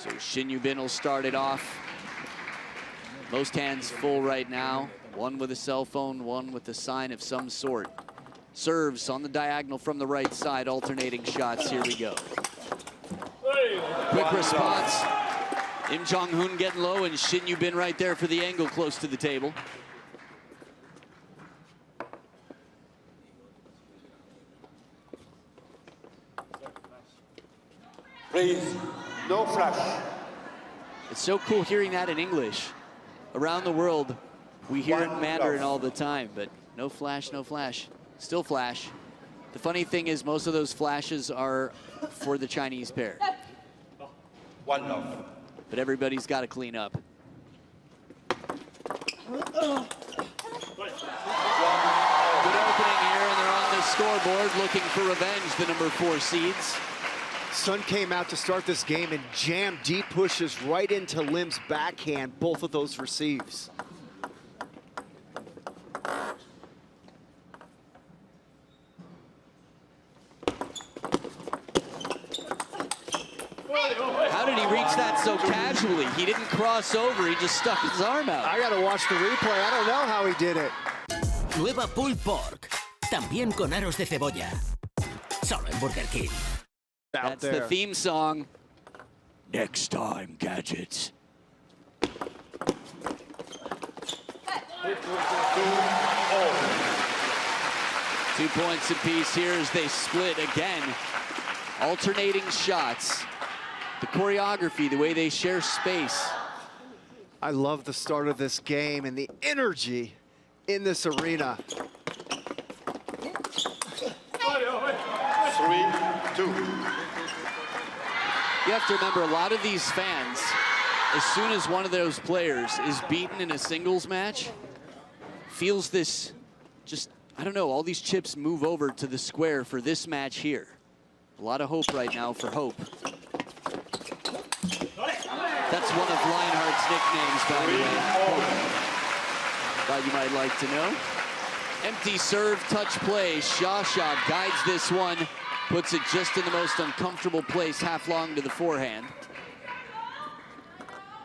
So Shin Yubin will start it off. Most hands full right now. One with a cell phone, one with a sign of some sort. Serves on the diagonal from the right side, alternating shots. Here we go. Quick response. Im Jong-hoon getting low, and Shin Yubin right there for the angle close to the table. Please, no flash. It's so cool hearing that in English. Around the world, we hear it in Mandarin all the time, but no flash, no flash. Still flash. The funny thing is most of those flashes are for the Chinese pair. One love. But everybody's got to clean up. Good opening here, and they're on the scoreboard looking for revenge, the number 4 seeds. Sun came out to start this game and jammed deep pushes right into Lim's backhand. Both of those receives. How did he reach that so casually? He didn't cross over, he just stuck his arm out. I gotta watch the replay. I don't know how he did it. Nueva pulled pork, también con aros de cebolla. Solo en Burger King. That's the theme song. Next time, gadgets. 2 points apiece here as they split again. Alternating shots. The choreography, the way they share space. I love the start of this game and the energy in this arena. 3-2. You have to remember, a lot of these fans, as soon as one of those players is beaten in a singles match, feels this, just, I don't know, all these chips move over to the square for this match here. A lot of hope right now for Hope. That's one of Lionheart's nicknames, by the way. Thought you might like to know. Empty serve, touch play. Shasha guides this one, puts it just in the most uncomfortable place, half long to the forehand.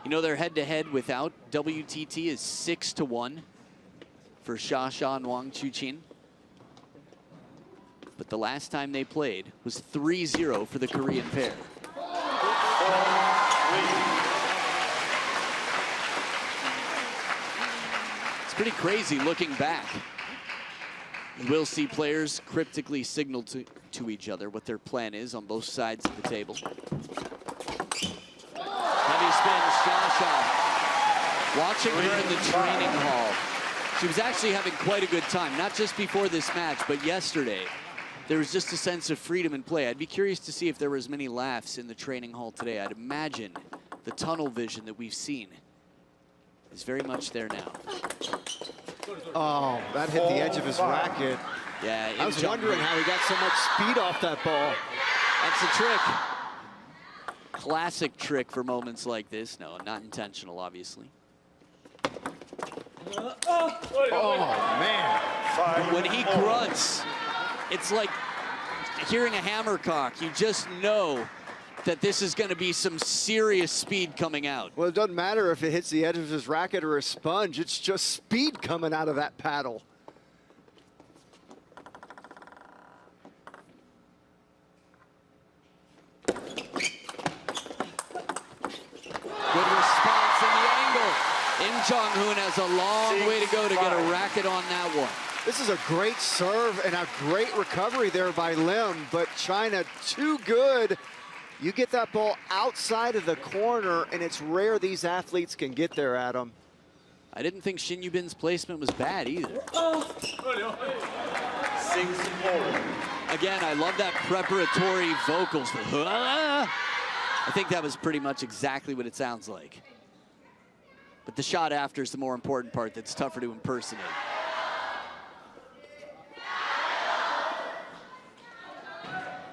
You know, their head-to-head without WTT is 6-1 for Shasha and Wang Chuqin. But the last time they played was 3-0 for the Korean pair. It's pretty crazy looking back. You will see players cryptically signal to each other what their plan is on both sides of the table. Heavy spin, Shasha. Watching her in the training hall, she was actually having quite a good time, not just before this match, but yesterday. There was just a sense of freedom in play. I'd be curious to see if there were as many laughs in the training hall today. I'd imagine the tunnel vision that we've seen is very much there now. Oh, that hit the edge of his racket. Yeah, I was wondering how he got so much speed off that ball. That's a trick. Classic trick for moments like this. No, not intentional, obviously. Oh, man. When he grunts, it's like hearing a hammer cock. You just know that this is going to be some serious speed coming out. Well, it doesn't matter if it hits the edge of his racket or a sponge. It's just speed coming out of that paddle. Good response in the angle. Im Jong-hoon has a long way to go to get a racket on that one. This is a great serve and a great recovery there by Lim, but China too good. You get that ball outside of the corner, and it's rare these athletes can get there, Adam. I didn't think Shin Yubin's placement was bad either. 6-4. Again, I love that preparatory vocals. I think that was pretty much exactly what it sounds like. But the shot after is the more important part that's tougher to impersonate.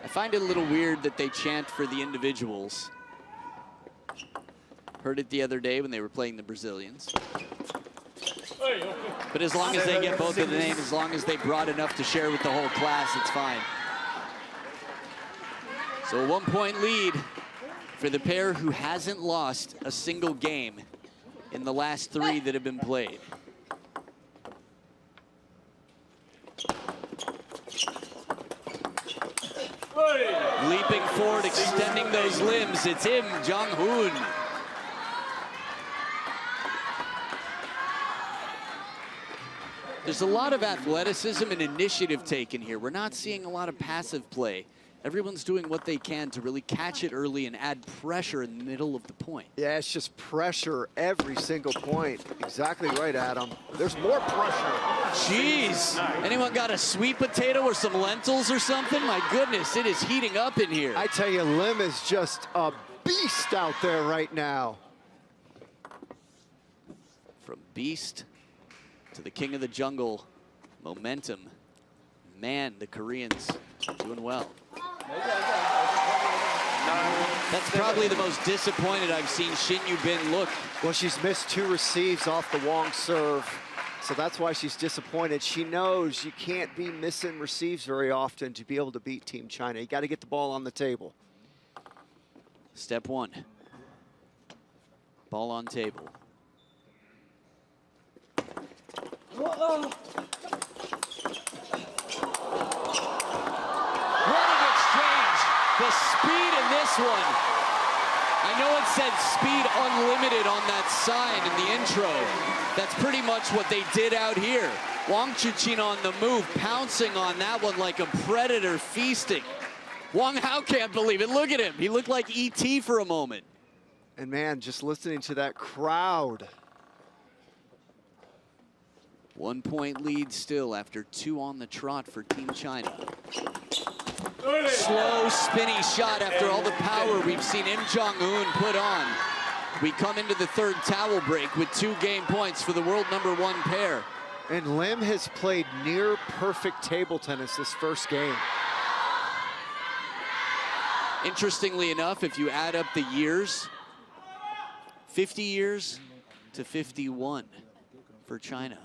I find it a little weird that they chant for the individuals. Heard it the other day when they were playing the Brazilians. But as long as they get both of the names, as long as they brought enough to share with the whole class, it's fine. So a 1-point lead for the pair who hasn't lost a single game in the last 3 that have been played. Leaping forward, extending those limbs, it's him, Jong-hoon. There's a lot of athleticism and initiative taken here. We're not seeing a lot of passive play. Everyone's doing what they can to really catch it early and add pressure in the middle of the point. Yeah, it's just pressure every single point. Exactly right, Adam. There's more pressure. Jeez, anyone got a sweet potato or some lentils or something? My goodness, it is heating up in here. I tell you, Lim is just a beast out there right now. From beast to the king of the jungle, momentum. Man, the Koreans doing well. That's probably the most disappointed I've seen Shin Yu-bin look. Well, she's missed 2 receives off the Wang serve, so that's why she's disappointed. She knows you can't be missing receives very often to be able to beat Team China. You got to get the ball on the table. Step 1. Ball on table. The speed in this one. I know it said speed unlimited on that sign in the intro. That's pretty much what they did out here. Wang Chuqin on the move, pouncing on that one like a predator feasting. Wang Hao can't believe it. Look at him. He looked like E.T. for a moment. And man, just listening to that crowd. 1 point lead still after 2 on the trot for Team China. Slow, spinny shot after all the power we've seen Im Jong-un put on. We come into the 3rd towel break with 2 game points for the world #1 pair. And Lim has played near perfect table tennis this first game. Interestingly enough, if you add up the years, 50 years to 51 for China.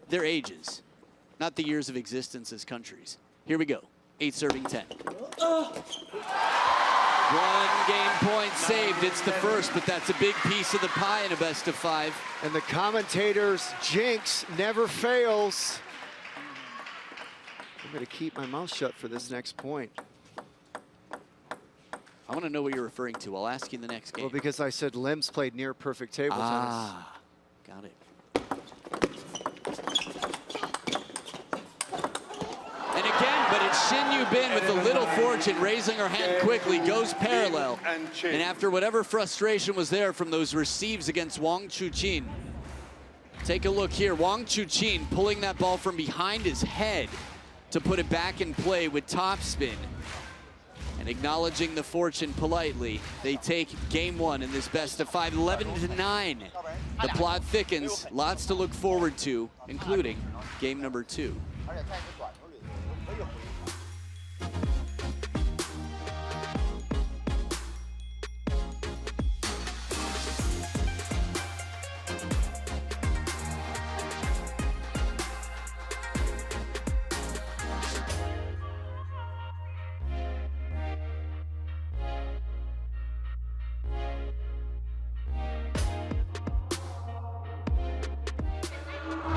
Their ages. Not the years of existence as countries. Here we go. 8 serving 10. 1 game point saved. It's the first, but that's a big piece of the pie in a best of 5. And the commentators' jinx never fails. I'm going to keep my mouth shut for this next point. I want to know what you're referring to. I'll ask you in the next game. Well, because I said Lim's played near perfect table tennis. Got it. But it's Shin Yu-bin with a little fortune, raising her hand quickly, goes parallel. And after whatever frustration was there from those receives against Wang Chuqin, take a look here. Wang Chuqin pulling that ball from behind his head to put it back in play with topspin. And acknowledging the fortune politely, they take game 1 in this best of 5, 11-9. The plot thickens, lots to look forward to, including game number 2.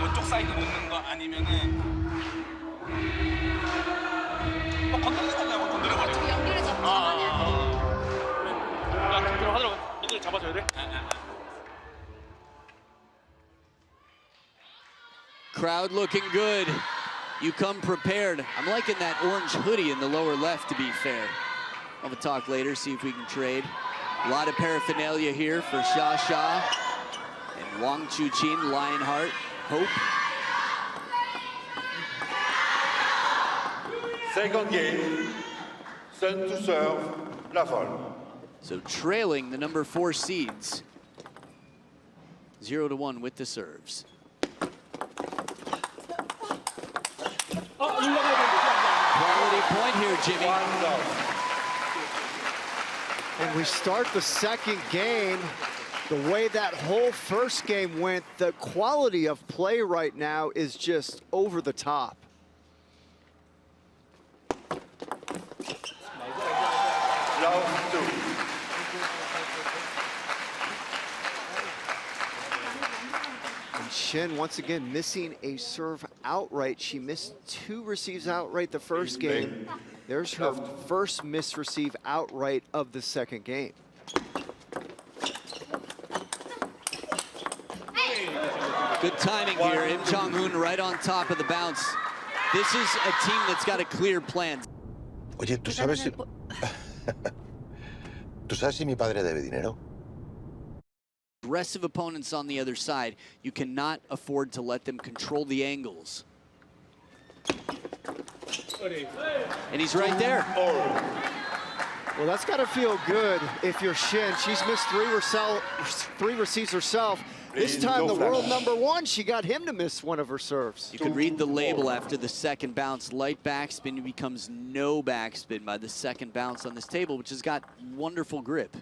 이쪽 사이드 놓는 거 아니면은 건드려달라고 건드려버려. 어떻게 연기를 잡고 잡아내야 돼. 야, 그럼 하더라고. 미드를 잡아줘야 돼. Crowd looking good. You come prepared. I'm liking that orange hoodie in the lower left, to be fair. I'll have a talk later, see if we can trade. A lot of paraphernalia here for Xia Xia and Wang Chuqin, Lionheart, Hope. Second game, Sun to serve, la vol. So trailing the number 4 seeds. 0-1 with the serves. Quality point here, Jimmy. And we start the second game. The way that whole first game went, the quality of play right now is just over the top. Shin once again missing a serve outright. She missed 2 receives outright the first game. There's her first miss receive outright of the second game. Good timing here. Im Jong-hoon right on top of the bounce. This is a team that's got a clear plan. Oye, ¿tú sabes si... ¿Tú sabes si mi padre debe dinero? Aggressive opponents on the other side. You cannot afford to let them control the angles. And he's right there. Well, that's got to feel good if you're Shin. She's missed 3 receives herself. This time, the world #1, she got him to miss one of her serves. You could read the label after the second bounce. Light backspin becomes no backspin by the second bounce on this table, which has got wonderful grip.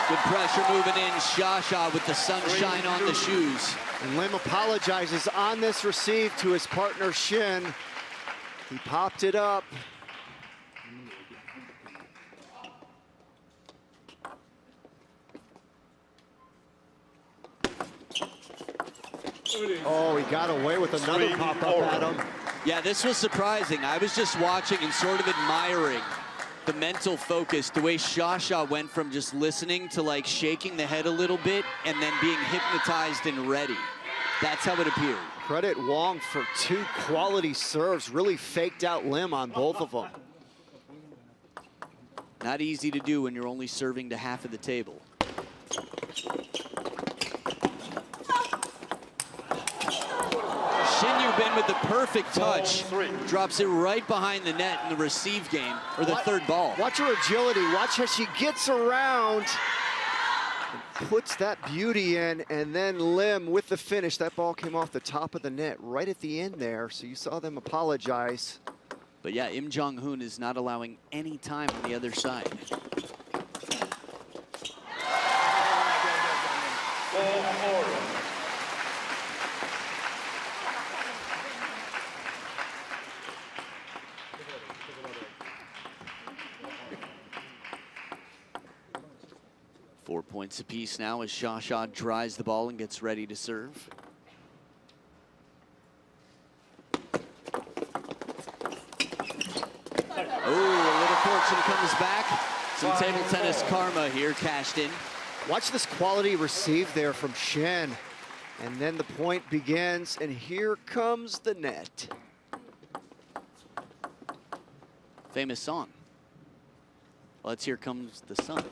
Good pressure moving in. Shasha with the sunshine on the shoes. And Lim apologizes on this receive to his partner Shin. He popped it up. Oh, he got away with another pop-up at him. Yeah, this was surprising. I was just watching and sort of admiring the mental focus, the way Shasha went from just listening to like shaking the head a little bit and then being hypnotized and ready. That's how it appeared. Credit Wang for 2 quality serves. Really faked out Lim on both of them. Not easy to do when you're only serving to half of the table. Shin Yu-bin with the perfect touch. Drops it right behind the net in the receive game, or the third ball. Watch her agility. Watch how she gets around. Puts that beauty in, and then Lim with the finish. That ball came off the top of the net right at the end there, so you saw them apologize. But yeah, Im Jong-hoon is not allowing any time on the other side. Four points apiece now as Shasha dries the ball and gets ready to serve. Oh, a little fortune comes back. Some table tennis karma here cashed in. Watch this quality receive there from Shin. And then the point begins, and here comes the net. Famous song. Let's Here Comes the Sun.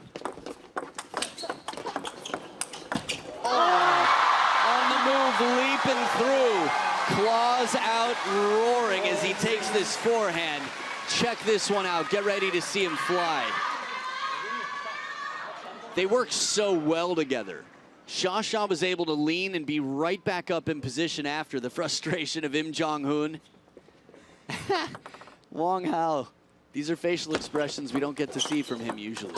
On the move, leaping through. Claws out, roaring as he takes this forehand. Check this one out. Get ready to see him fly. They work so well together. Shasha was able to lean and be right back up in position after the frustration of Im Jong-hoon. Wang Hao. These are facial expressions we don't get to see from him usually.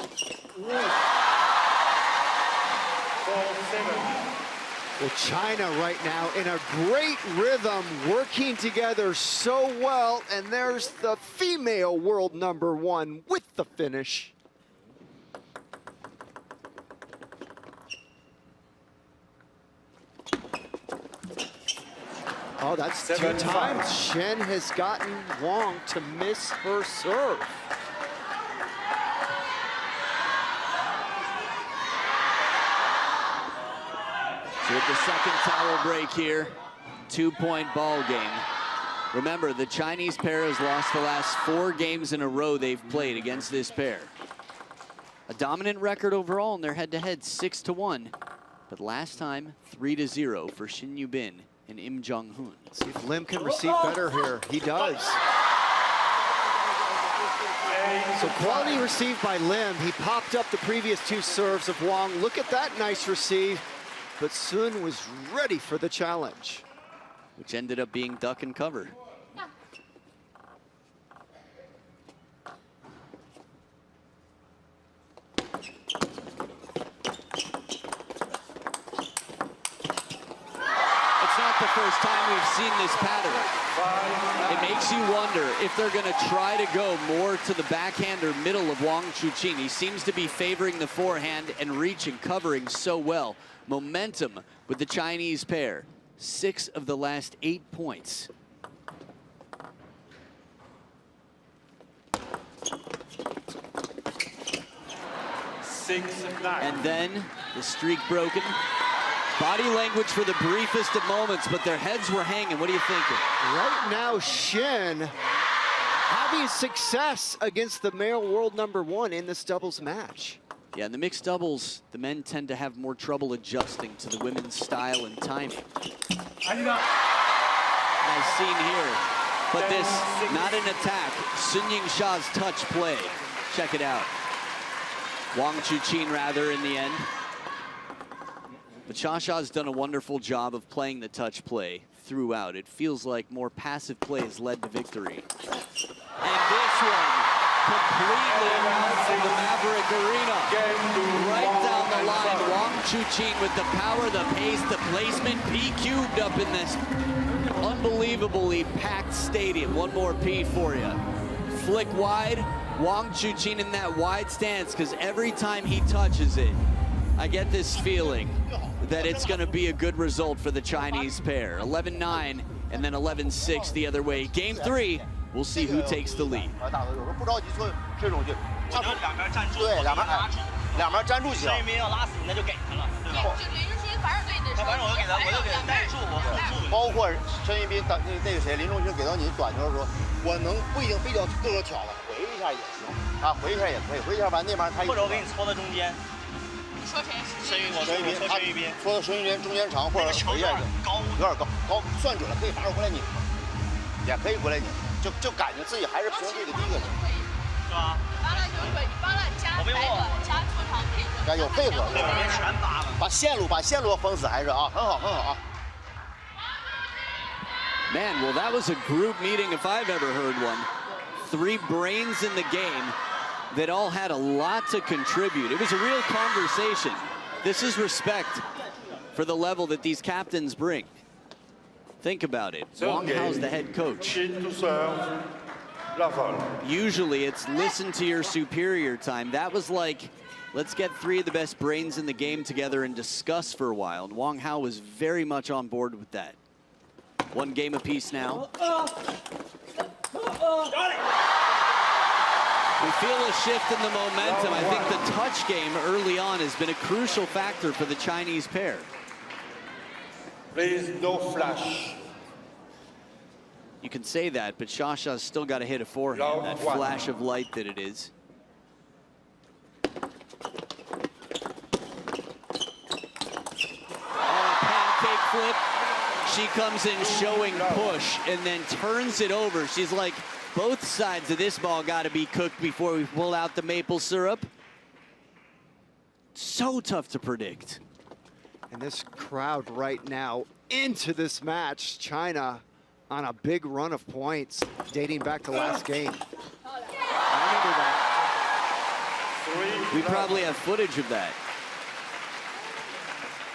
Well, China right now in a great rhythm, working together so well, and there's the female world #1 with the finish. Oh, that's 2 times. Shin has gotten Wang to miss her serve. So with the second towel break here, 2-point ball game. Remember, the Chinese pair has lost the last 4 games in a row they've played against this pair. A dominant record overall in their head-to-head, 6-1. But last time, 3-0 for Shin Yu-bin and Im Jong-hoon. See if Lim can receive better here. He does. So quality receive by Lim. He popped up the previous 2 serves of Wang. Look at that nice receive. But Sun was ready for the challenge. Which ended up being duck and cover. It's not the first time we've seen this pattern. It makes you wonder if they're going to try to go more to the backhand or middle of Wang Chuqin. He seems to be favoring the forehand and reach and covering so well. Momentum with the Chinese pair. 6 of the last 8 points. And then the streak broken. Body language for the briefest of moments, but their heads were hanging. What are you thinking? Right now, Shin having success against the male world #1 in this doubles match. Yeah, in the mixed doubles, the men tend to have more trouble adjusting to the women's style and timing. As seen here. But this, not an attack. Sun Yingsha's touch play. Check it out. Wang Chuqin, rather, in the end. But Shasha's done a wonderful job of playing the touch play throughout. It feels like more passive play has led to victory. And this one, completely out from the Maverick Arena. Right down the line, Wang Chuqin with the power, the pace, the placement, P-cubed up in this unbelievably packed stadium. One more P for you. Flick wide, Wang Chuqin in that wide stance, because every time he touches it, I get this feeling that it's going to be a good result for the Chinese pair. 11-9 and then 11-6 the other way. Game 3, we'll see who takes the lead. 两边站住行。声音没要拉死，那就给他了，对吧？反正我就给他带住，我辅助。包括申一斌那个谁林中勋给到你短球的时候，我能不一定非得个个挑了，回一下也行，啊，回一下也可以，回一下完那边他。或者我给你搓到中间。你说谁？申一斌，他申一斌，搓到申一斌中间长或者回一下有点高，算准了可以反手过来拧，也可以过来拧，就感觉自己还是凭这个第一个。 是吧？完了有腿，完了加白短加出场配合，有配合，全扒了，把线路封死还是啊，很好啊。Man, well, that was a group meeting if I've ever heard one. 3 brains in the game that all had a lot to contribute. It was a real conversation. This is respect for the level that these captains bring. Think about it. Wang Hao's the head coach. Usually it's listen to your superior time. That was like, let's get 3 of the best brains in the game together and discuss for a while. And Wang Hao was very much on board with that. 1 game apiece now. We feel a shift in the momentum. I think the touch game early on has been a crucial factor for the Chinese pair. Please, no flash. You can say that, but Shasha's still got to hit a forehand, that flash of light that it is. Oh, pancake flip. She comes in showing push and then turns it over. She's like, both sides of this ball got to be cooked before we pull out the maple syrup. So tough to predict. And this crowd right now into this match, China on a big run of points dating back to last game. I remember that. We probably have footage of that.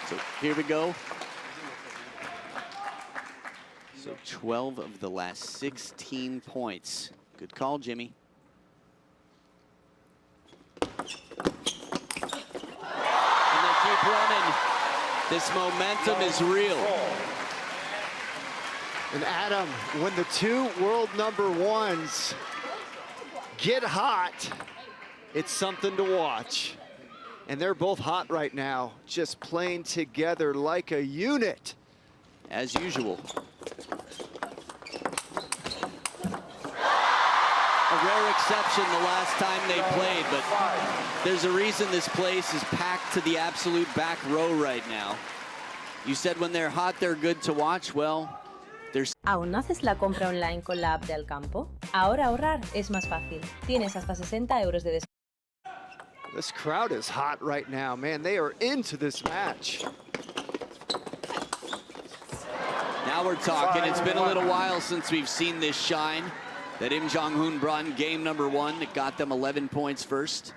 So here we go. So 12 of the last 16 points. Good call, Jimmy. And they keep running. This momentum is real. And Adam, when the 2 world #1s get hot, it's something to watch. And they're both hot right now, just playing together like a unit. As usual. A rare exception the last time they played, but there's a reason this place is packed to the absolute back row right now. You said when they're hot, they're good to watch. Well, ¿Aún no haces la compra online con la app de Alcampo? Ahora ahorrar es más fácil. Tienes hasta 60 euros de descuento. This crowd is hot right now, man. They are into this match. Now we're talking. It's been a little while since we've seen this shine that Im Jong-hoon brought in game #1 that got them 11 points first.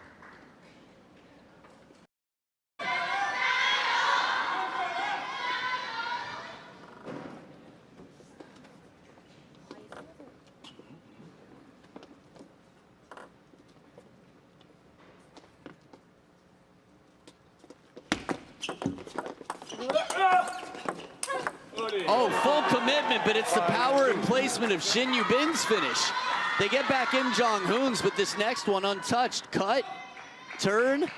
Oh, full commitment, but it's the power and placement of Shin Yubin's finish. They get back Im Jong-hoon's, but this next one untouched. Cut, turn,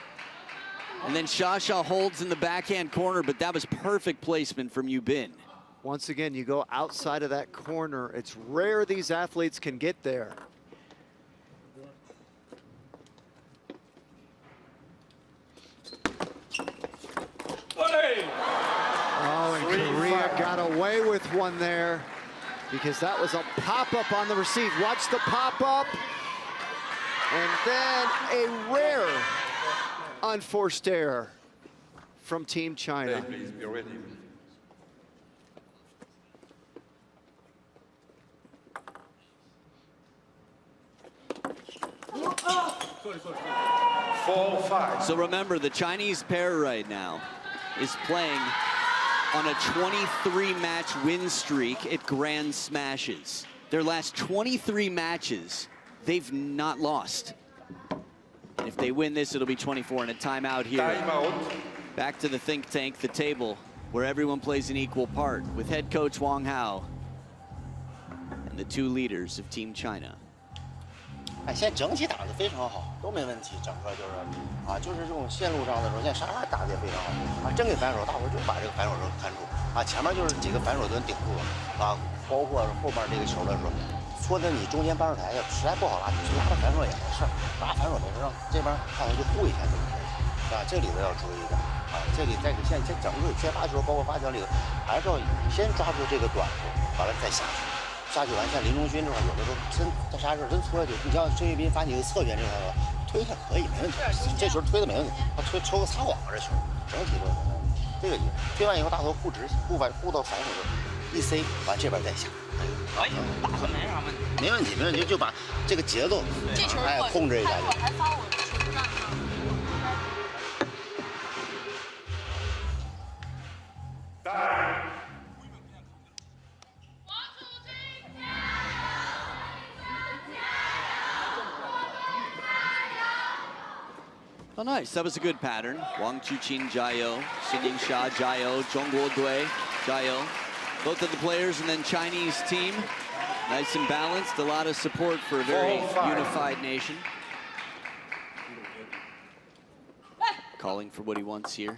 and then Sha holds in the backhand corner, but that was perfect placement from Yubin. Once again, you go outside of that corner. It's rare these athletes can get there. Oh, and Korea got away with one there because that was a pop-up on the receive. Watch the pop-up. And then a rare unforced error from Team China. Please be ready. Four, five. So remember, the Chinese pair right now is playing on a 23-match win streak at Grand Smashes. Their last 23 matches, they've not lost. And if they win this, it'll be 24 and a timeout here. Timeout. Back to the think tank, the table, where everyone plays an equal part, with head coach Wang Hao and the two leaders of Team China. 哎，现在整体打得非常好，都没问题。整个就是这种线路上的时候，现在啥打得也非常好。真给反手，大伙就把这个反手看住。前面就是几个反手盾顶住了。包括后面这个球的时候，说的你中间扳手台实在不好拉，你拉个反手也没事，拉反手没事，让这边看头就护一下就可以。这里头要注意的。这里在先整个先发球，包括发球里头，还是要先抓住这个短处，完了再下去。 下去完，像林中勋这块，有的时候真他啥事真搓下去。你像申玉斌发你个侧旋这块儿，推一下可以，没问题。这球推的没问题，他抽个擦网这球，整体都没问题。这个推完以后，大头护直护到反手就一塞，完这边再下。可以，打分没啥问题。没问题，没问题，就把这个节奏控制一下就。还发我球上。 Oh, nice. That was a good pattern. Wang Chuqin, Jiao, Xinying Xia, Jiao, Zhongguo Dui, Jiao. Both of the players and then Chinese team. Nice and balanced. A lot of support for a very unified nation. Calling for what he wants here.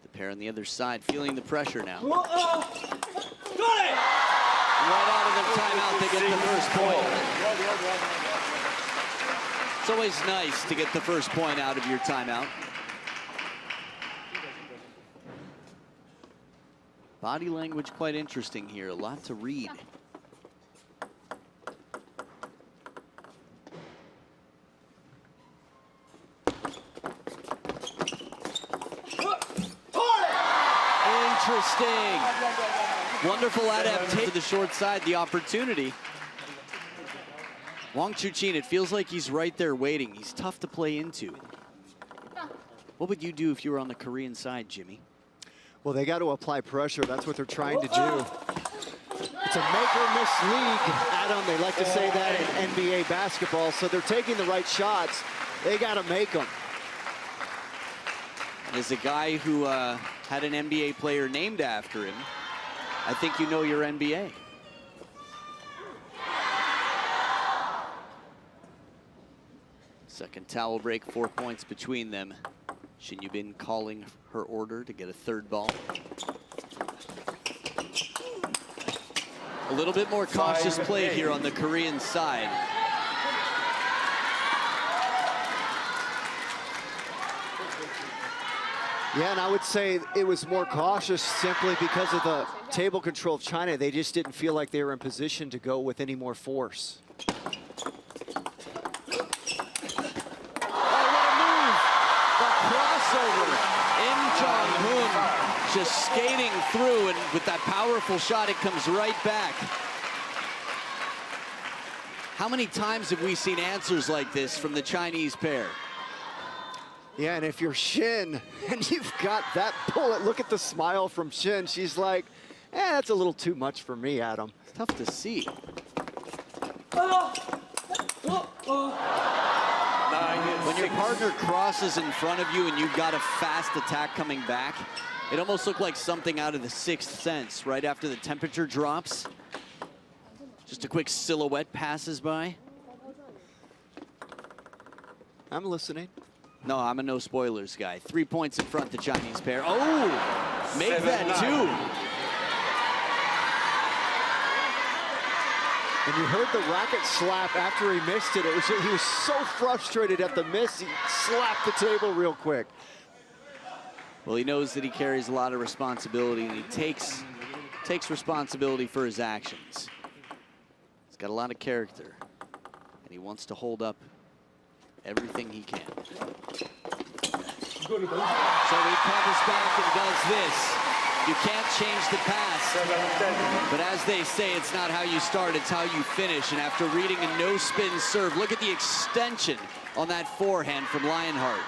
The pair on the other side feeling the pressure now. Right out of the timeout, they get the first point. It's always nice to get the first point out of your timeout. Body language quite interesting here, a lot to read. Interesting. Wonderful adaptation to the short side, the opportunity. Wang Chuqin, it feels like he's right there waiting. He's tough to play into. What would you do if you were on the Korean side, Jimmy? Well, they got to apply pressure. That's what they're trying to do. It's a make-or-miss league, Adam. They like to say that in NBA basketball. So they're taking the right shots. They got to make them. And as a guy who had an NBA player named after him, I think you know your NBA. Second towel break, 4 points between them. Shin Yubin calling her order to get a third ball. A little bit more cautious play here on the Korean side. Yeah, and I would say it was more cautious simply because of the table control of China. They just didn't feel like they were in position to go with any more force. Im Jong-hoon just skating through, and with that powerful shot, it comes right back. How many times have we seen answers like this from the Chinese pair? Yeah, and if you're Shin and you've got that bullet, look at the smile from Shin. She's like, that's a little too much for me, Adam. It's tough to see. When your partner crosses in front of you and you've got a fast attack coming back, it almost looked like something out of The Sixth Sense right after the temperature drops. Just a quick silhouette passes by. I'm listening. No, I'm a no spoilers guy. 3 points in front, the Chinese pair. Oh, make that 2. And you heard the racket slap after he missed it. He was so frustrated at the miss, he slapped the table real quick. Well, he knows that he carries a lot of responsibility, and he takes responsibility for his actions. He's got a lot of character, and he wants to hold up everything he can. So he comes back and does this. You can't change the past, but as they say, it's not how you start, it's how you finish. And after reading a no-spin serve, look at the extension on that forehand from Lionheart.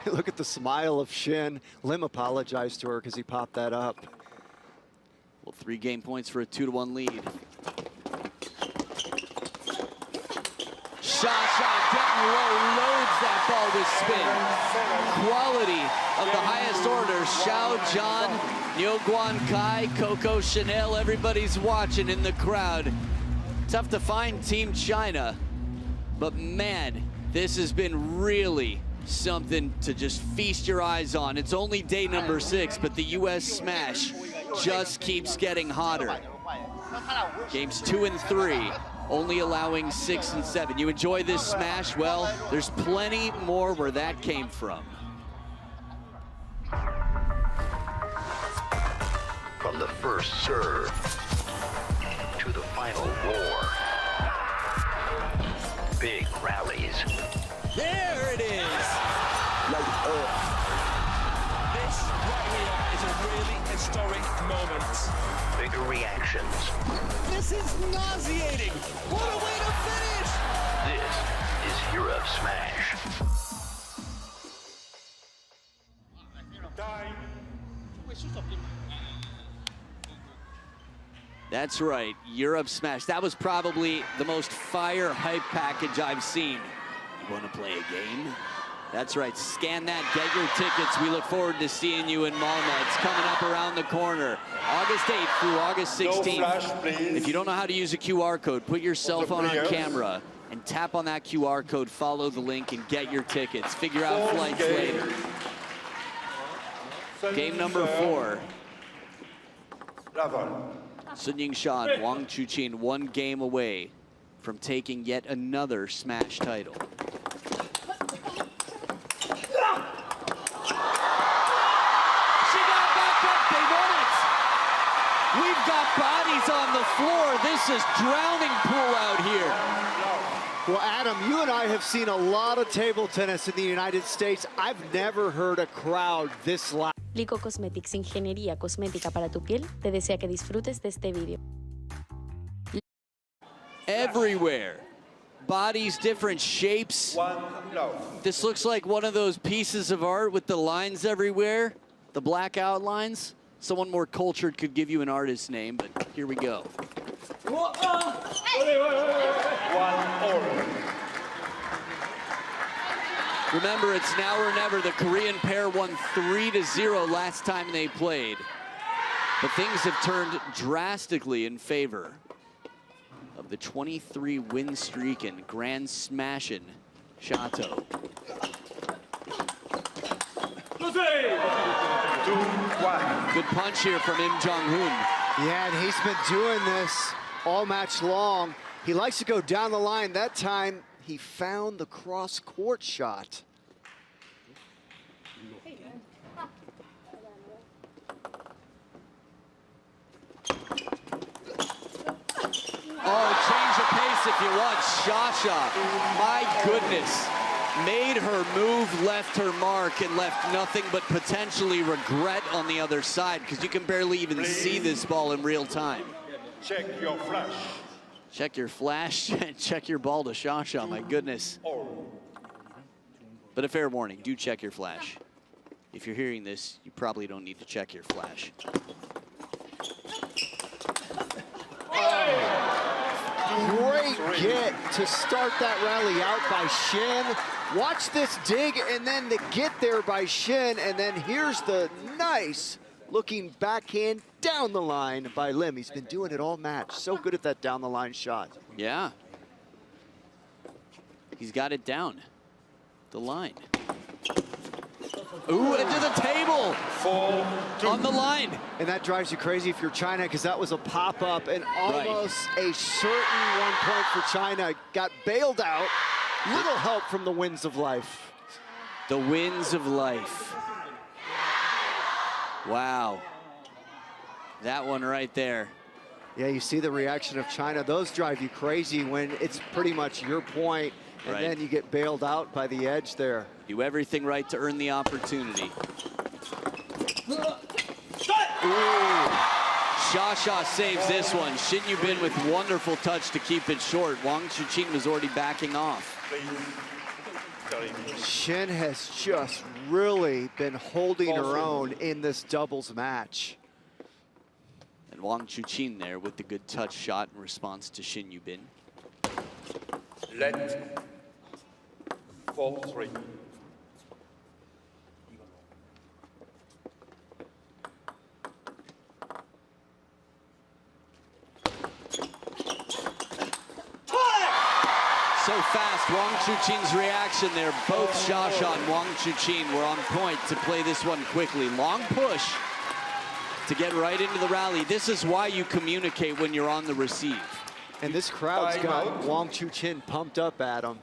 Look at the smile of Shin. Lim apologized to her because he popped that up. Well, 3 game points for a 2-1 lead. Sha getting low, loads that ball with spin. Quality of the highest order. Xiao John, Niu Guan Kai, Coco Chanel, everybody's watching in the crowd. Tough to find Team China, but man, this has been really something to just feast your eyes on. It's only day number 6, but the US smash just keeps getting hotter. Games 2 and 3, only allowing 6 and 7. You enjoy this smash? Well, there's plenty more where that came from. From the first serve to the final war. Big rallies. There it is! This right here is a really historic moment. Bigger reactions. This is nauseating! What a way to finish! This is Europe Smash. That's right, Europe Smash. That was probably the most fire hype package I've seen. You want to play a game? That's right, scan that, get your tickets. We look forward to seeing you in Malmö. It's coming up around the corner. August 8th through August 16th. No flash, please. If you don't know how to use a QR code, put your cell phone on camera and tap on that QR code, follow the link, and get your tickets. Figure out flights later. Game number 4. Sun Ying-sha and Wang Chuqin 1 game away from taking yet another smash title. We've got bodies on the floor. This is drowning pool out here. Well, Adam, you and I have seen a lot of table tennis in the United States. I've never heard a crowd this loud. Lico Cosmetics, ingeniería cosmética para tu piel, te desea que disfrutes de este vídeo. Everywhere. Bodies, different shapes. This looks like one of those pieces of art with the lines everywhere, the black outlines. Someone more cultured could give you an artist's name, but here we go. Remember, it's now or never. The Korean pair won 3-0 last time they played. But things have turned drastically in favor of the 23 win streak and grand smashing Chateau. Good punch here from Im Jong-hoon. Yeah, and he's been doing this all match long. He likes to go down the line. That time, he found the cross-court shot. Oh, change of pace if you want. Shasha, my goodness. Made her move, left her mark, and left nothing but potentially regret on the other side, because you can barely even see this ball in real time. Check your flash. Check your flash, check your ball to Shasha, my goodness. But a fair warning, do check your flash. If you're hearing this, you probably don't need to check your flash. Great get to start that rally out by Shin. Watch this dig and then the get there by Shin, and then here's the nice looking backhand down the line by Lim. He's been doing it all match. So good at that down the line shot. Yeah. He's got it down the line. Ooh, into the table. 4-2. On the line. And that drives you crazy if you're China, because that was a pop-up and almost a certain 1 point for China. Got bailed out. Little help from the winds of life. The winds of life. Wow. That one right there. Yeah, you see the reaction of China. Those drive you crazy when it's pretty much your point, and then you get bailed out by the edge there. Do everything right to earn the opportunity. Ooh. Sha saves this one. Shin Yubin with wonderful touch to keep it short. Wang Chuqin was already backing off. Shin has just really been holding her own in this doubles match. And Wang Chuqin there with the good touch shot in response to Shin Yubin. Let 4-3. So fast, Wang Chuqin's reaction there. Both Xia and Wang Chuqin were on point to play this one quickly. Long push to get right into the rally. This is why you communicate when you're on the receive. And this crowd's got Wang Chuqin pumped up at him.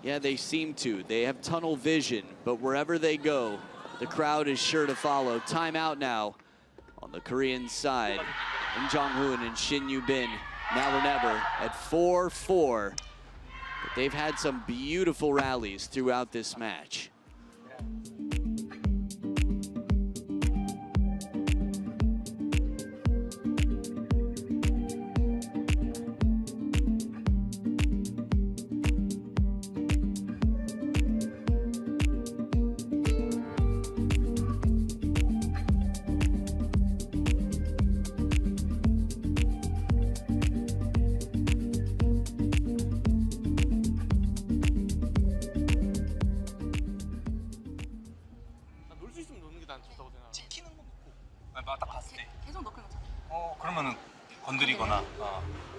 Yeah, they seem to. They have tunnel vision, but wherever they go, the crowd is sure to follow. Timeout now on the Korean side. Im Jong-hoon and Shin Yubin. Now or never at 4-4. But they've had some beautiful rallies throughout this match. 그러면은 건드리거나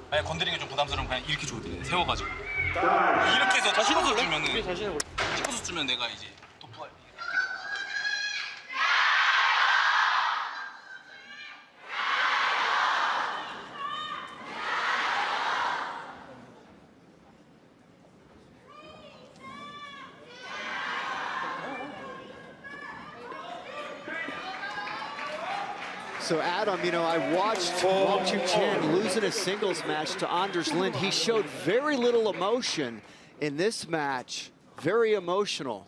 만약 건드리는 게 좀 부담스러우면 그냥 이렇게 줘도 돼. 세워가지고 이렇게 해서 찍어서 주면은 찍어서 주면 내가 이제 또 부활. So Adam, you know, I watched Wang Chuqin losing a singles match to Anders Lind. He showed very little emotion in this match. Very emotional.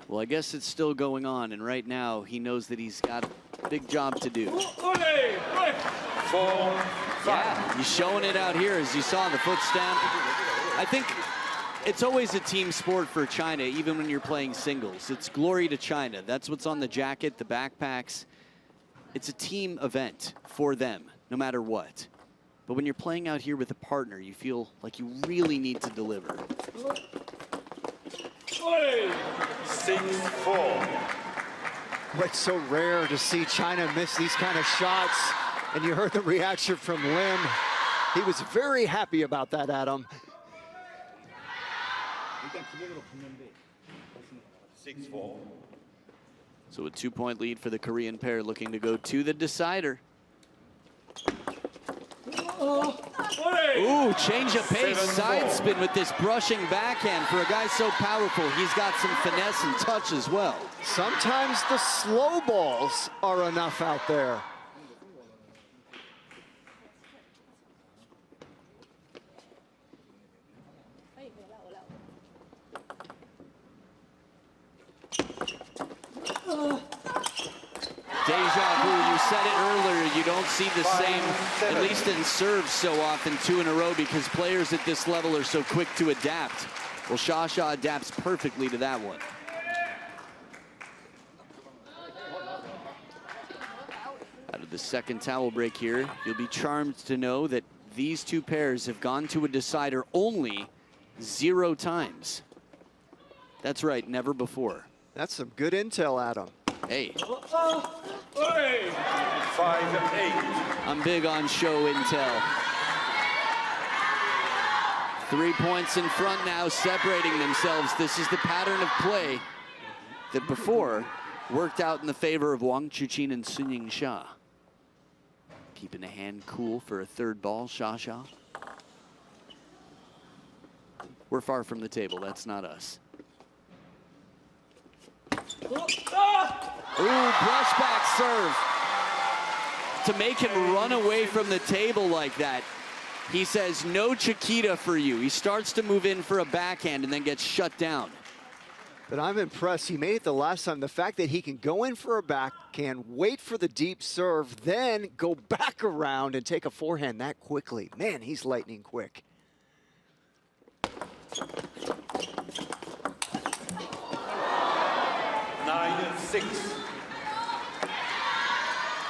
Well, I guess it's still going on, and right now he knows that he's got a big job to do. 4-5. Yeah, he's showing it out here, as you saw the foot stamp. I think it's always a team sport for China, even when you're playing singles. It's glory to China. That's what's on the jacket, the backpacks. It's a team event for them, no matter what. But when you're playing out here with a partner, you feel like you really need to deliver. 6-4. It's so rare to see China miss these kind of shots. And you heard the reaction from Lim. He was very happy about that, Adam. 6-4. So a 2-point lead for the Korean pair, looking to go to the decider. Ooh, change of pace, side spin with this brushing backhand. For a guy so powerful, he's got some finesse and touch as well. Sometimes the slow balls are enough out there. Deja vu, you said it earlier, you don't see the same, at least in serves so often, 2 in a row, because players at this level are so quick to adapt. Well, Xia adapts perfectly to that one. Out of the second towel break here, you'll be charmed to know that these two pairs have gone to a decider only 0 times. That's right, never before. That's some good intel, Adam. Hey. 5-8. I'm big on show intel. 3 points in front now, separating themselves. This is the pattern of play that before worked out in the favor of Wang Chuqin and Sun Yingsha. Keeping the hand cool for a third ball, Sha. We're far from the table, that's not us. Ooh, brushback serve. To make him run away from the table like that, he says, no Chiquita for you. He starts to move in for a backhand and then gets shut down. But I'm impressed. He made it the last time. The fact that he can go in for a backhand, wait for the deep serve, then go back around and take a forehand that quickly. Man, he's lightning quick. 9-6.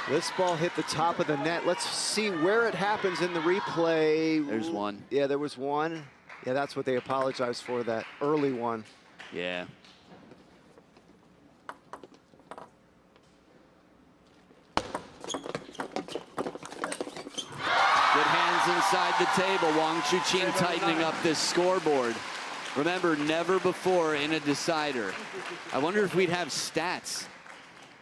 This ball hit the top of the net. Let's see where it happens in the replay. There's one. Yeah, there was one. Yeah, that's what they apologized for, that early one. Yeah. Good hands inside the table. Wang Chuqin tightening up this scoreboard. Remember, never before in a decider. I wonder if we'd have stats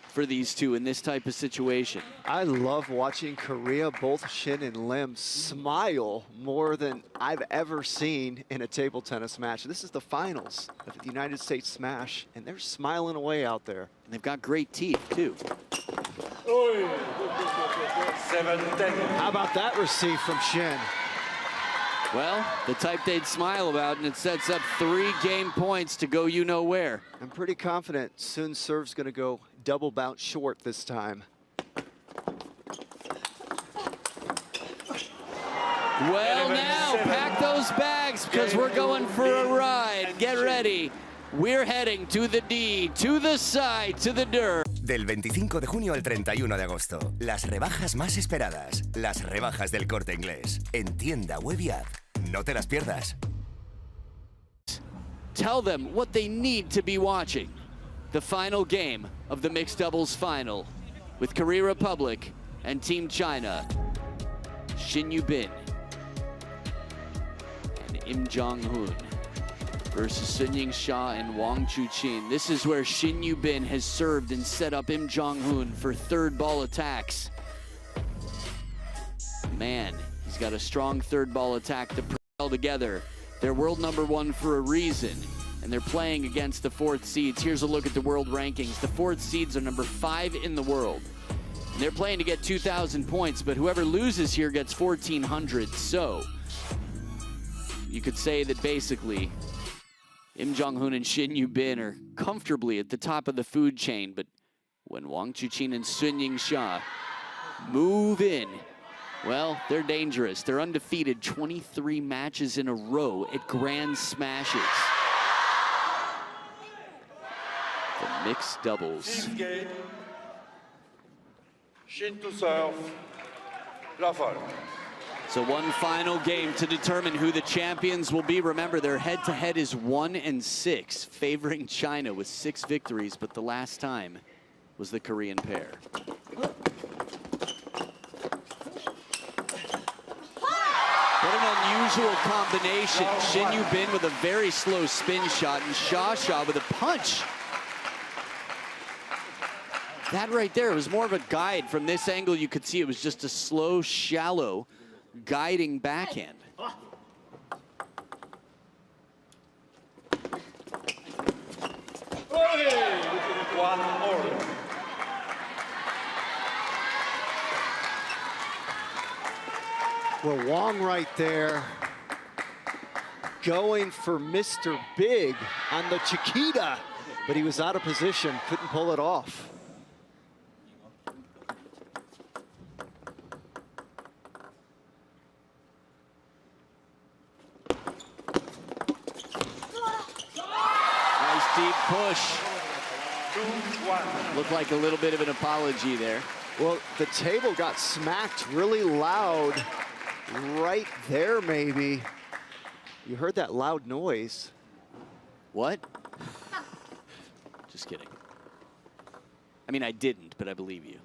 for these two in this type of situation. I love watching Korea, both Shin and Lim, smile more than I've ever seen in a table tennis match. This is the finals of the United States Smash, and they're smiling away out there. And they've got great teeth, too. 7-10. How about that receive from Shin? Well, the type they'd smile about, and it sets up 3 game points to go you know where. I'm pretty confident Sun's serve's going to go double bounce short this time. Well, now, pack those bags because we're going for a ride. Get ready. We're heading to the D, to the side, to the dirt. Del 25 de junio al 31 de agosto, las rebajas más esperadas, las rebajas del Corte Inglés, en tienda web y app. No te las pierdas. Tell them what they need to be watching. The final game of the mixed doubles final with Korea Republic and Team China, Shin Yu-bin and Im Jong-hoon versus Sun Yingsha and Wang Chuqin. This is where Shin Yu-bin has served and set up Im Jong-hoon for third ball attacks. Man, he's got a strong third ball attack to propel together. They're world #1 for a reason, and they're playing against the 4th seeds. Here's a look at the world rankings. The 4th seeds are number 5 in the world. And they're playing to get 2,000 points, but whoever loses here gets 1,400. So you could say that basically Im Jong-hoon and Shin Yu-bin are comfortably at the top of the food chain, but when Wang Chuqin and Sun Yingsha move in, well, they're dangerous. They're undefeated 23 matches in a row at Grand Smashes. The mixed doubles. 6th game. Shin to serve. La folle. So one final game to determine who the champions will be. Remember, their head-to-head is 1-6, favoring China with 6 victories, but the last time was the Korean pair. What an unusual combination. Shin Yu-bin with a very slow spin shot and Sha with a punch. That right there was more of a guide. From this angle, you could see it was just a slow, shallow guiding backhand. One order. Well, Wang right there going for Mr. Big on the Chiquita, but he was out of position, couldn't pull it off. Deep push. Looked like a little bit of an apology there. Well, the table got smacked really loud right there, maybe. You heard that loud noise. What? Just kidding. I mean, I didn't, but I believe you.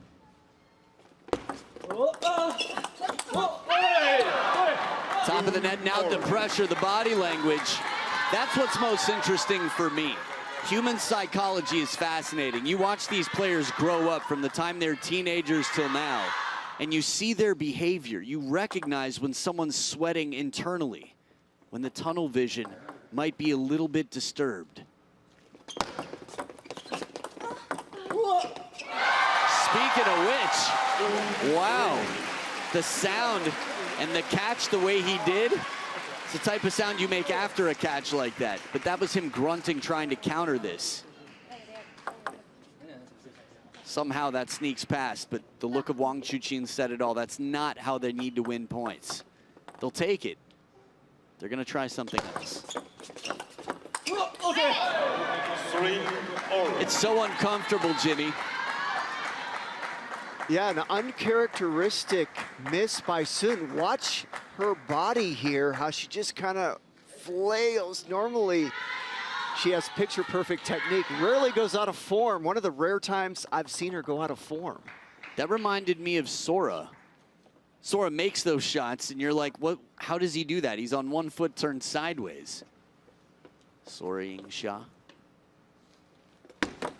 Top of the net, now the pressure, the body language. That's what's most interesting for me. Human psychology is fascinating. You watch these players grow up from the time they're teenagers till now, and you see their behavior. You recognize when someone's sweating internally, when the tunnel vision might be a little bit disturbed. Speaking of which, wow, the sound and the catch the way he did, it's the type of sound you make after a catch like that. But that was him grunting, trying to counter this. Somehow that sneaks past, but the look of Wang Chuqin said it all. That's not how they need to win points. They'll take it. They're gonna try something else. It's so uncomfortable, Jimmy. Yeah, an uncharacteristic miss by Sun. Watch her body here, how she just kind of flails. Normally, she has picture-perfect technique. Rarely goes out of form. One of the rare times I've seen her go out of form. That reminded me of Sora. Sora makes those shots, and you're like, what? How does he do that? He's on one foot turned sideways. Sora Ying-sha. But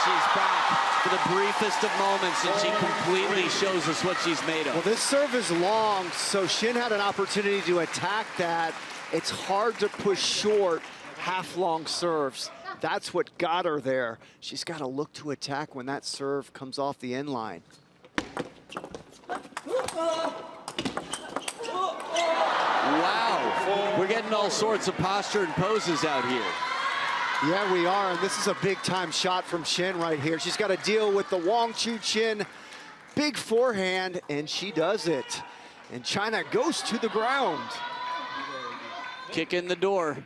she's back for the briefest of moments, and she completely shows us what she's made of. Well, this serve is long, so Shin had an opportunity to attack that. It's hard to push short half-long serves. That's what got her there. She's got to look to attack when that serve comes off the end line. Wow, we're getting all sorts of posture and poses out here. Yeah, we are, and this is a big-time shot from Shin right here. She's got to deal with the Wang Chuqin big forehand, and she does it. And China goes to the ground. Kick in the door,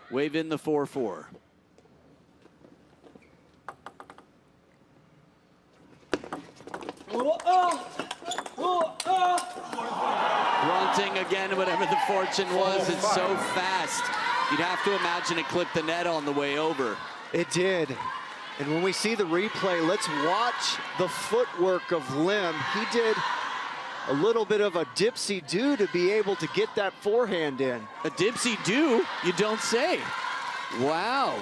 wave in the 4-4. Grunting again, whatever the fortune was. It's so fast. You'd have to imagine it clipped the net on the way over. It did. And when we see the replay, let's watch the footwork of Lim. He did a little bit of a dipsy-do to be able to get that forehand in. A dipsy-do? You don't say. Wow.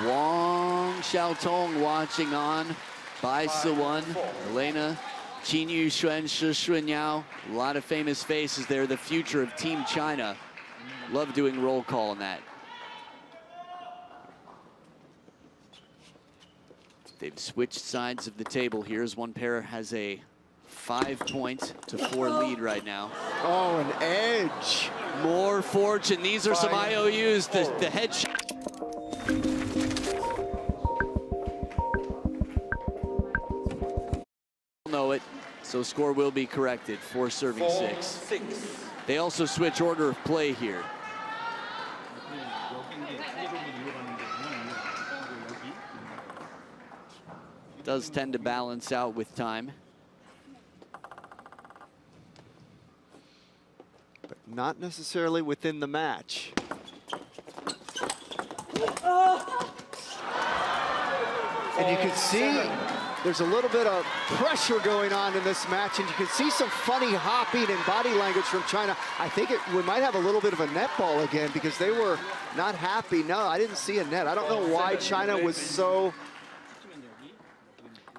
Wang Xiaotong watching on. Bai Siwen, Elena, Qin Yuxuan, Shi Xunyao. A lot of famous faces there. The future of Team China. Love doing roll call on that. They've switched sides of the table here as one pair has a 5-point to 4 lead right now. Oh, an edge. More fortune. These are some IOUs. The head shot. Know it, so score will be corrected. 4 serving 6. They also switch order of play here. Does tend to balance out with time. But not necessarily within the match. And you can see there's a little bit of pressure going on in this match, and you can see some funny hopping and body language from China. I think we might have a little bit of a net ball again because they were not happy. No, I didn't see a net. I don't know why China was so...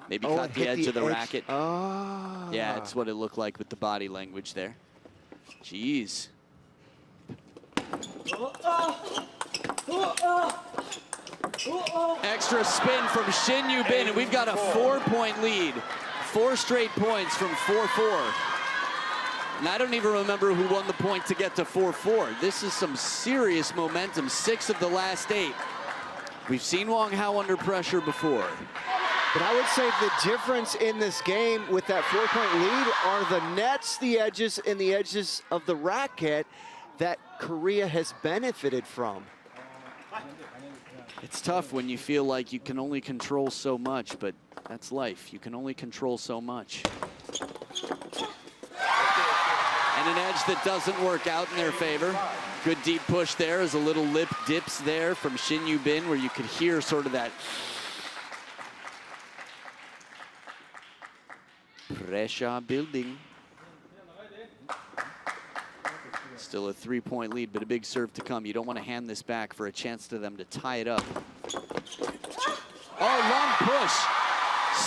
Maybe caught the edge of the racket. Oh. Yeah, it's what it looked like with the body language there. Jeez. Extra spin from Shin Yubin, and we've got a 4-point lead. 4 straight points from 4-4. And I don't even remember who won the point to get to 4-4. This is some serious momentum. 6 of the last 8. We've seen Wang Hao under pressure before. But I would say the difference in this game with that 4-point lead are the nets, the edges, and the edges of the racket that Korea has benefited from. It's tough when you feel like you can only control so much, but that's life. You can only control so much. And an edge that doesn't work out in their favor. Good deep push there as a little lip dips there from Shin Yu-bin, where you could hear sort of that pressure building. Still a 3-point lead, but a big serve to come. You don't want to hand this back for a chance to them to tie it up. Oh, long push.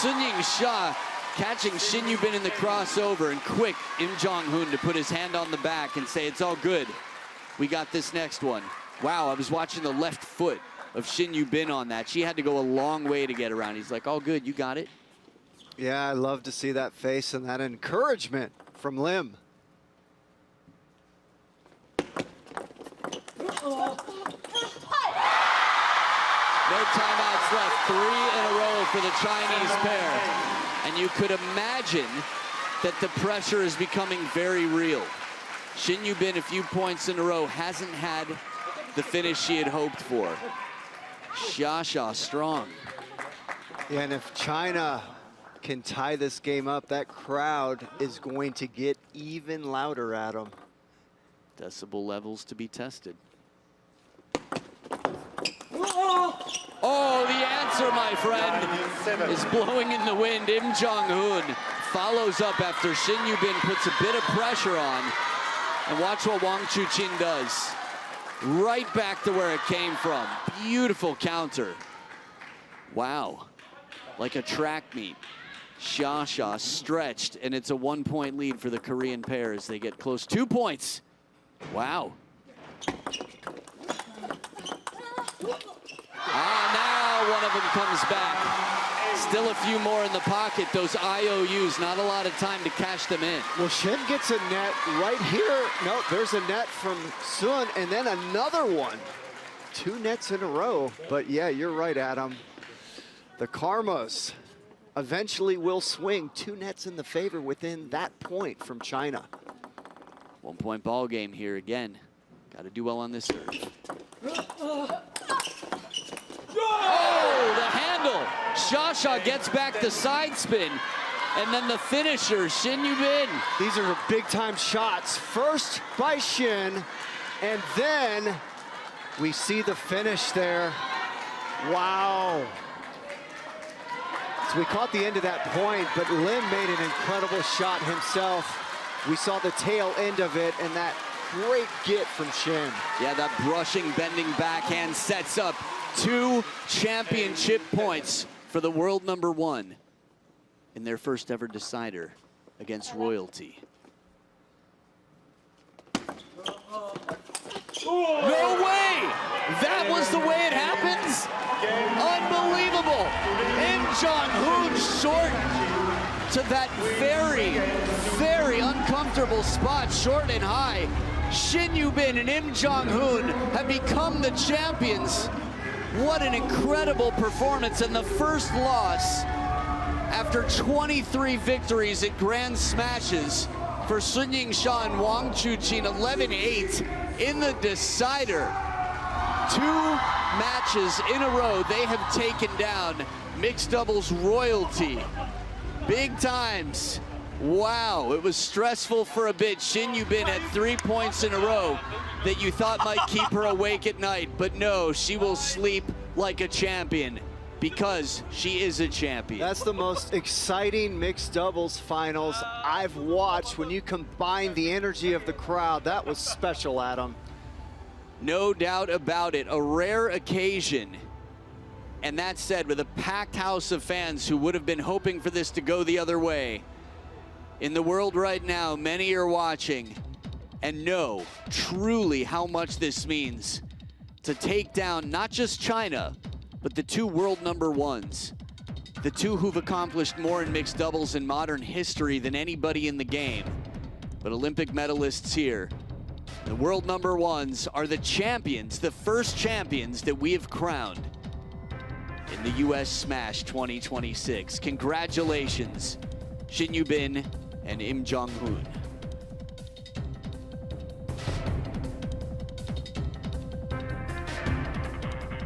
Sun-Ying Sha catching Shin Yu-bin in the crossover, and quick Im Jong-hoon to put his hand on the back and say, it's all good. We got this next one. Wow, I was watching the left foot of Shin Yu-bin on that. She had to go a long way to get around. He's like, all good, you got it. Yeah, I love to see that face and that encouragement from Lim. No timeouts left. 3 in a row for the Chinese pair. And you could imagine that the pressure is becoming very real. Shin Yu-bin, a few points in a row, hasn't had the finish she had hoped for. Xia strong. Yeah, and if China can tie this game up, that crowd is going to get even louder at them. Decibel levels to be tested. Oh, the answer, my friend, is blowing in the wind. Im Jong-hoon follows up after Shin Yu-bin puts a bit of pressure on. And watch what Wang Chuqin does. Right back to where it came from. Beautiful counter. Wow. Like a track meet. Xia stretched, and it's a 1-point lead for the Korean pair as they get close. 2 points. Wow. Now one of them comes back. Still a few more in the pocket. Those IOUs, not a lot of time to cash them in. Well, Shin gets a net right here. No, there's a net from Sun, and then another one. 2 nets in a row. But yeah, you're right, Adam. The karmas eventually will swing. 2 nets in the favor within that point from China. 1-point ball game here again. Got to do well on this serve. Oh, the handle. Xia gets back the side spin. And then the finisher, Shin Yu-bin. These are big-time shots. First by Shin, and then we see the finish there. Wow. So we caught the end of that point, but Lim made an incredible shot himself. We saw the tail end of it, and that great get from Shin. Yeah, that brushing, bending backhand sets up 2 championship points for the world #1 in their first ever decider against royalty. No way! That was the way it happens? Unbelievable! Im Jong-hoon short to that very, very uncomfortable spot, short and high. Shin Yu-bin and Im Jong-hoon have become the champions. What an incredible performance, and the first loss after 23 victories at Grand Smashes for Sun-Ying Sha and Wang Chuqin, 11-8 in the decider. 2 matches in a row they have taken down mixed doubles royalty. Big times. Wow, it was stressful for a bit. Shin Yu-bin had 3 points in a row that you thought might keep her awake at night, but no, she will sleep like a champion because she is a champion. That's the most exciting mixed doubles finals I've watched. When you combine the energy of the crowd, that was special, Adam. No doubt about it, a rare occasion. And that said, with a packed house of fans who would have been hoping for this to go the other way, in the world right now, many are watching and know truly how much this means to take down not just China, but the 2 world #1s. The 2 who've accomplished more in mixed doubles in modern history than anybody in the game. But Olympic medalists here. The world #1s are the champions, the first champions that we have crowned in the US Smash 2026. Congratulations, Shin Yu-bin and Im Jong-hoon.